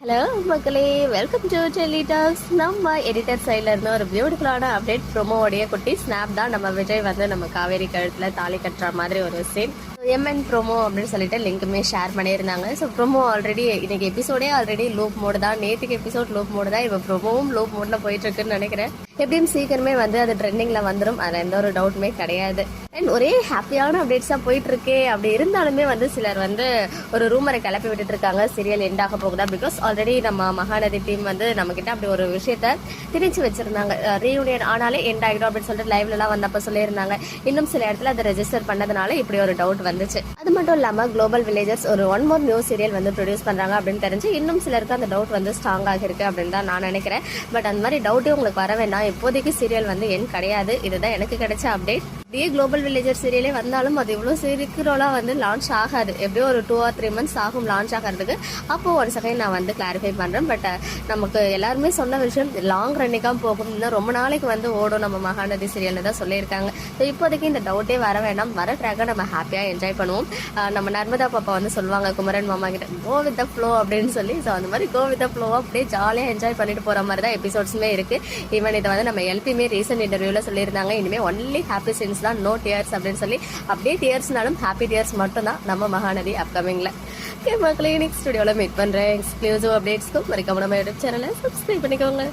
Hello மக்களே, welcome to Delhi tax. நம்ம editor சைட்ல இருந்து ஒரு பியூட்டிஃபுல்லான அப்டேட் ப்ரோமோடைய குட்டி ஸ்னாப் தான். நம்ம விஜய் வந்து நம்ம காவேரி கழுத்துல தாலி கட்டுற மாதிரி ஒரு சீன் எம்என் ப்ரோமோ அப்படின்னு சொல்லிட்டு லிங்க்குமே ஷேர் பண்ணியிருந்தாங்க. ஸோ ப்ரோமோ ஆல்ரெடி இன்னைக்கு எபிசோடே ஆல்ரெடி லூப் மோடு தான். நேற்றுக்கு எபிசோட் லூப் மோடு தான். இப்போ ப்ரோமோவும் லூப் மோட்ல போயிட்டு இருக்குன்னு நினைக்கிறேன். எப்படியும் சீக்கிரமே வந்து அது ட்ரெண்டிங்ல வந்துடும், அதில் எந்த ஒரு டவுட்டுமே கிடையாது. அண்ட் ஒரே ஹாப்பியான அப்டேட்ஸாக போயிட்டு இருக்கே. அப்படி இருந்தாலுமே வந்து சிலர் வந்து ஒரு ரூமரை கிளப்பி விட்டுட்டு இருக்காங்க, சீரியல் எண்ட் ஆக போகுதா. பிகாஸ் ஆல்ரெடி நம்ம மகாநதி டீம் வந்து நம்ம கிட்ட அப்படி ஒரு விஷயத்த திணிச்சு வச்சிருந்தாங்க. ரீயூனியன் ஆனாலே எண்ட் ஆகிடும் அப்படின்னு சொல்லிட்டு லைவ்ல எல்லாம் வந்தப்ப சொல்லியிருந்தாங்க. இன்னும் சில இடத்துல அதை ரெஜிஸ்டர் பண்ணதுனால இப்படி ஒரு டவுட் வந்துச்சு. அது மட்டும் இல்லாம குளோபல் வில்லேஜர்ஸ் ஒரு ஒன் மோர் நியூ சீரியல் வந்து ப்ரொடியூஸ் பண்றாங்க அப்படின்னு தெரிஞ்சு இன்னும் சிலருக்கு அந்த டவுட் வந்து ஸ்ட்ராங் ஆகிருக்கு அப்படின்னு தான் நான் நினைக்கிறேன். பட் அந்த மாதிரி டவுட்டே உங்களுக்கு வர வேண்டாம். இப்போதைக்கு சீரியல் வந்து என் கிடையாது. இதுதான் எனக்கு கிடைச்ச அப்டேட். இதே குளோபல் வில்லேஜர் சீரியலே வந்தாலும் அது இவ்வளோ சீக்கிரம்லாம் வந்து லான்ச் ஆகாது. எப்படியோ ஒரு 2 or 3 months ஆகும் லான்ச் ஆகிறதுக்கு. அப்போ ஒன் செகண்ட் நான் வந்து கிளாரிஃபை பண்றேன். பட் நமக்கு எல்லாருமே சொன்ன விஷயம் லாங் ரன்னிங்காக போகும், இன்னும் ரொம்ப நாளைக்கு வந்து ஓடும் நம்ம மகாநதி சீரியல்னு தான் சொல்லியிருக்காங்க. ஸோ இப்போதைக்கு இந்த டவுட்டே வர வேண்டாம். வர ட்ராக்கை நம்ம ஹாப்பியாக என்ஜாய் பண்ணுவோம். நம்ம நர்மதா பாப்பா வந்து சொல்லுவாங்க குமரன் மாமா கிட்ட கோ வித் த ஃப்ளோ அப்படின்னு சொல்லி. ஸோ அந்த மாதிரி கோ வித் த ஃப்ளோவாக அப்படியே ஜாலியாக என்ஜாய் பண்ணிட்டு போகிற மாதிரி தான் எபிசோட்ஸுமே இருக்கு. ஈவன் இதை வந்து நம்ம எல்பியுமே ரீசெண்ட் இன்டர்வியூவில் சொல்லியிருந்தாங்க, இனிமேல் ஒன்லி ஹாப்பி சீன்ஸ் தான், நோ டியர்ஸ் அப்படின்னு சொல்லி. அப்படியே டியர்ஸ்னாலும் ஹாப்பி டியர்ஸ் மட்டும் தான் நம்ம மகாநதி அப்கமிங்ல. ஓகே மக்களே, நெக்ஸ்ட் ஸ்டுடியோவில் மீட் பண்ணுறேன். எக்ஸ்க்ளூசிவ் அப்டேட்ஸ்க்கும் மறக்காம நம்ம யூடியூப் சேனலை சப்ஸ்கிரைப் பண்ணிக்கோங்க.